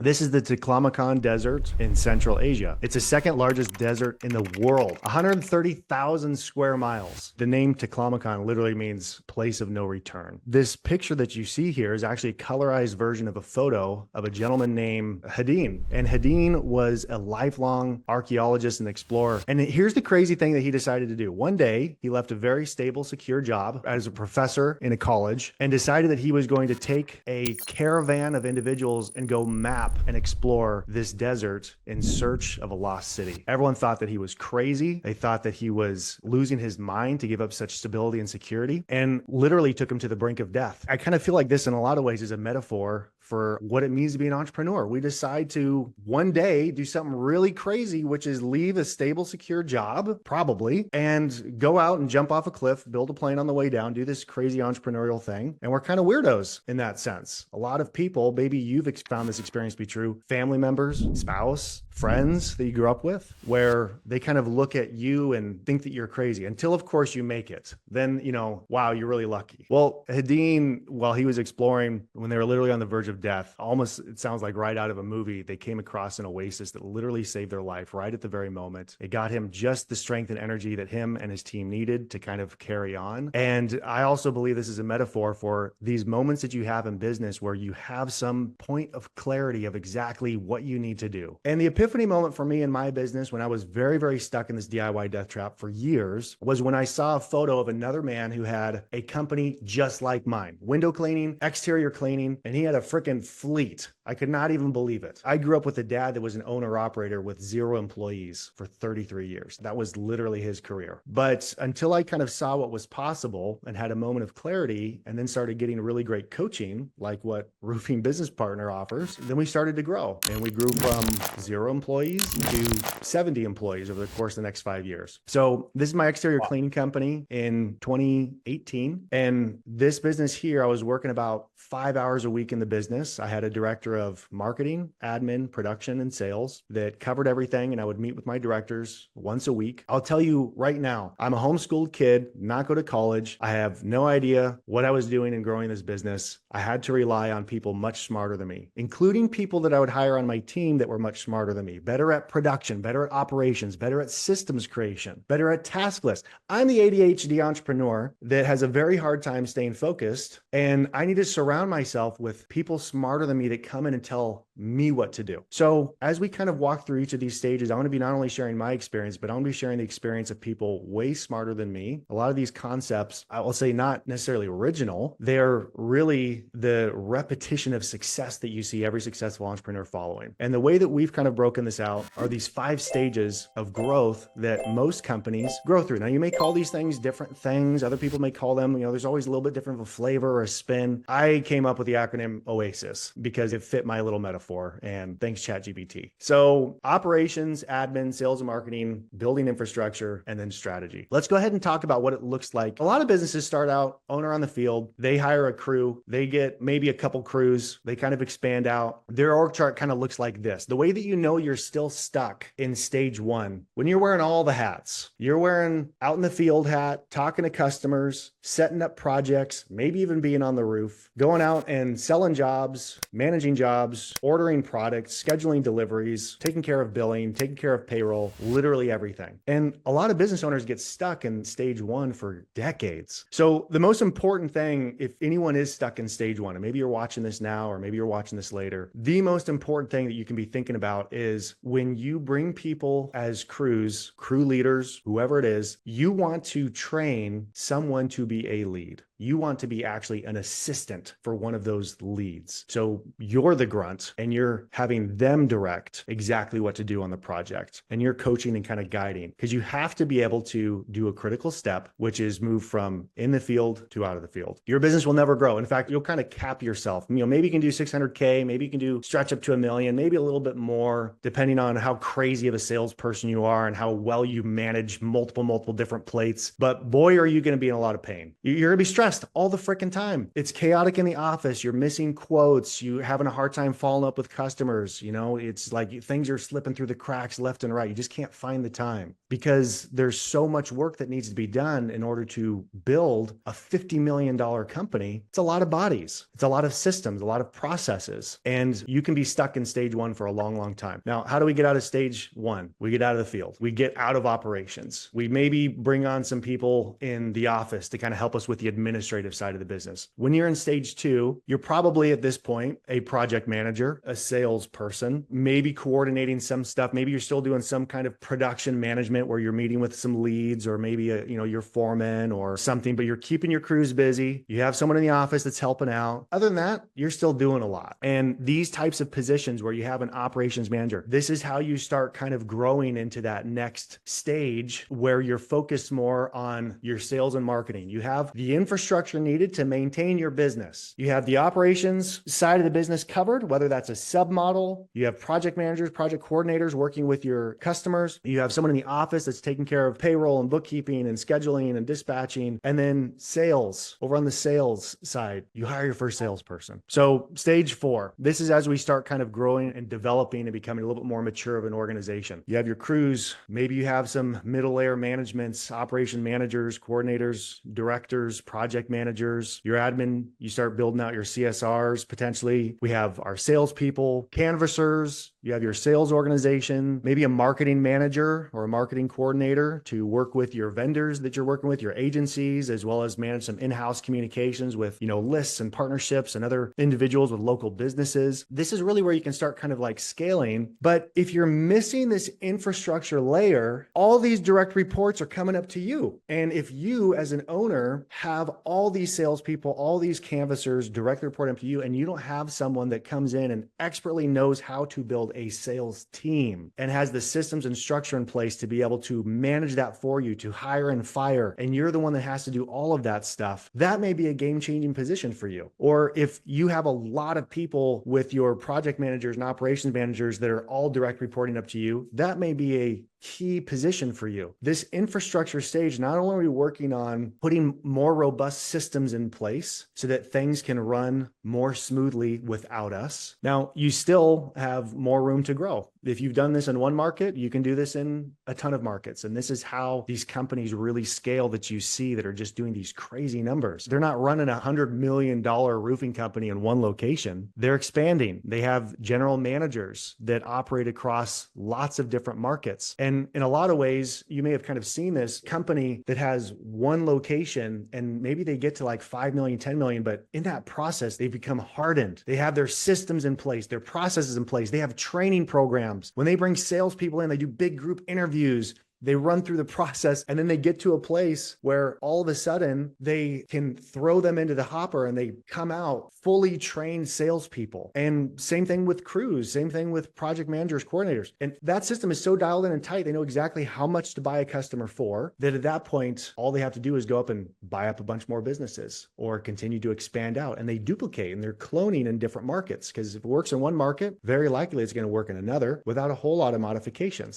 This is the Taklamakan Desert in Central Asia. It's the second largest desert in the world, 130,000 square miles. The name Taklamakan literally means place of no return. This picture that you see here is actually a colorized version of a photo of a gentleman named Hadeen. And Hadeen was a lifelong archaeologist and explorer. And here's the crazy thing that he decided to do. One day, he left a very stable, secure job as a professor in a college and decided that he was going to take a caravan of individuals and go map and explore this desert in search of a lost city. Everyone thought that he was crazy. They thought that he was losing his mind to give up such stability and security, and literally took him to the brink of death. I kind of feel like this in a lot of ways is a metaphor for what it means to be an entrepreneur. We decide to one day do something really crazy, which is leave a stable, secure job, probably, and go out and jump off a cliff, build a plane on the way down, do this crazy entrepreneurial thing. And we're kind of weirdos in that sense. A lot of people, maybe you've found this experience to be true, family members, spouse, friends that you grew up with, where they kind of look at you and think that you're crazy until, of course, you make it. Then, wow, you're really lucky. Well, Hadeen, while he was exploring, when they were literally on the verge of death, almost, it sounds like right out of a movie, they came across an oasis that literally saved their life right at the very moment. It got him just the strength and energy that him and his team needed to kind of carry on. And I also believe this is a metaphor for these moments that you have in business where you have some point of clarity of exactly what you need to do. And the epiphany moment for me in my business, when I was very, very stuck in this DIY death trap for years, was when I saw a photo of another man who had a company just like mine, window cleaning, exterior cleaning, and he had a freaking fleet. I could not even believe it. I grew up with a dad that was an owner operator with 0 employees for 33 years. That was literally his career. But until I kind of saw what was possible and had a moment of clarity and then started getting really great coaching, like what Roofing Business Partner offers, then we started to grow. And we grew from 0 employees to 70 employees over the course of the next 5 years. So this is my exterior cleaning company in 2018. And this business here, I was working about 5 hours a week in the business. I had a director of marketing, admin, production, and sales that covered everything. And I would meet with my directors once a week. I'll tell you right now, I'm a homeschooled kid, not go to college. I have no idea what I was doing in growing this business. I had to rely on people much smarter than me, including people that I would hire on my team that were much smarter than me, better at production, better at operations, better at systems creation, better at task lists. I'm the ADHD entrepreneur that has a very hard time staying focused. And I need to surround myself with people smarter than me that come in and tell me what to do. So as we kind of walk through each of these stages, I want to be not only sharing my experience, but I want to be sharing the experience of people way smarter than me. A lot of these concepts, I will say, not necessarily original. They're really the repetition of success that you see every successful entrepreneur following. And the way that we've kind of broken this out are these 5 stages of growth that most companies grow through. Now, you may call these things different things. Other people may call them, there's always a little bit different of a flavor or a spin. I came up with the acronym OASIS because it fit my little metaphor, and thanks ChatGPT. So operations, admin, sales and marketing, building infrastructure, and then strategy. Let's go ahead and talk about what it looks like. A lot of businesses start out owner on the field. They hire a crew. They get maybe a couple crews. They kind of expand out. Their org chart kind of looks like this. The way that you know you're still stuck in stage 1, when you're wearing all the hats, you're wearing out in the field hat, talking to customers, setting up projects, maybe even being on the roof, going out and selling jobs, managing jobs, ordering products, scheduling deliveries, taking care of billing, taking care of payroll, literally everything. And a lot of business owners get stuck in stage 1 for decades. So the most important thing, if anyone is stuck in stage 1, and maybe you're watching this now, or maybe you're watching this later, the most important thing that you can be thinking about is when you bring people as crews, crew leaders, whoever it is, you want to train someone to be a lead. You want to be actually an assistant for one of those leads. So you're the grunt and you're having them direct exactly what to do on the project. And you're coaching and kind of guiding, because you have to be able to do a critical step, which is move from in the field to out of the field. Your business will never grow. In fact, you'll kind of cap yourself. Maybe you can do 600K, maybe you can do stretch up to $1 million, maybe a little bit more, depending on how crazy of a salesperson you are and how well you manage multiple different plates. But boy, are you going to be in a lot of pain. You're going to be stressed stressed all the freaking time. It's chaotic in the office. You're missing quotes. You're having a hard time following up with customers. You know, it's like things are slipping through the cracks left and right. You just can't find the time because there's so much work that needs to be done in order to build a $50 million company. It's a lot of bodies. It's a lot of systems, a lot of processes, and you can be stuck in stage one for a long, long time. Now, how do we get out of stage one? We get out of the field. We get out of operations. We maybe bring on some people in the office to kind of help us with the administrative side of the business. When you're in stage two, you're probably at this point a project manager, a salesperson, maybe coordinating some stuff. Maybe you're still doing some kind of production management where you're meeting with some leads or maybe your foreman or something, but you're keeping your crews busy. You have someone in the office that's helping out. Other than that, you're still doing a lot. And these types of positions where you have an operations manager, this is how you start kind of growing into that next stage where you're focused more on your sales and marketing. You have the infrastructure needed to maintain your business. You have the operations side of the business covered, whether that's a submodel. You have project managers, project coordinators working with your customers. You have someone in the office that's taking care of payroll and bookkeeping and scheduling and dispatching. And then sales, over on the sales side, you hire your first salesperson. So stage four, this is as we start kind of growing and developing and becoming a little bit more mature of an organization. You have your crews. Maybe you have some middle layer managements, operation managers, coordinators, directors, project managers, your admin. You start building out your CSRs. Potentially we have our salespeople, canvassers. You have your sales organization, maybe a marketing manager or a marketing coordinator to work with your vendors that you're working with, your agencies, as well as manage some in-house communications with, lists and partnerships and other individuals with local businesses. This is really where you can start kind of like scaling. But if you're missing this infrastructure layer, all these direct reports are coming up to you. And if you as an owner have all these salespeople, all these canvassers directly reporting up to you, and you don't have someone that comes in and expertly knows how to build a sales team and has the systems and structure in place to be able to manage that for you, to hire and fire, and you're the one that has to do all of that stuff, that may be a game-changing position for you. Or if you have a lot of people with your project managers and operations managers that are all direct reporting up to you, that may be a key position for you. This infrastructure stage, not only are we working on putting more robust systems in place so that things can run more smoothly without us. Now, you still have more room to grow. If you've done this in one market, you can do this in a ton of markets. And this is how these companies really scale that you see that are just doing these crazy numbers. They're not running $100 million roofing company in one location. They're expanding. They have general managers that operate across lots of different markets. And in a lot of ways, you may have kind of seen this company that has one location and maybe they get to like 5 million, 10 million, but in that process, they become hardened. They have their systems in place, their processes in place. They have training programs. When they bring salespeople in, they do big group interviews. They run through the process and then they get to a place where all of a sudden they can throw them into the hopper and they come out fully trained salespeople. And same thing with crews, same thing with project managers, coordinators. And that system is so dialed in and tight, they know exactly how much to buy a customer for, that at that point, all they have to do is go up and buy up a bunch more businesses or continue to expand out. And they duplicate and they're cloning in different markets because if it works in one market, very likely it's going to work in another without a whole lot of modifications.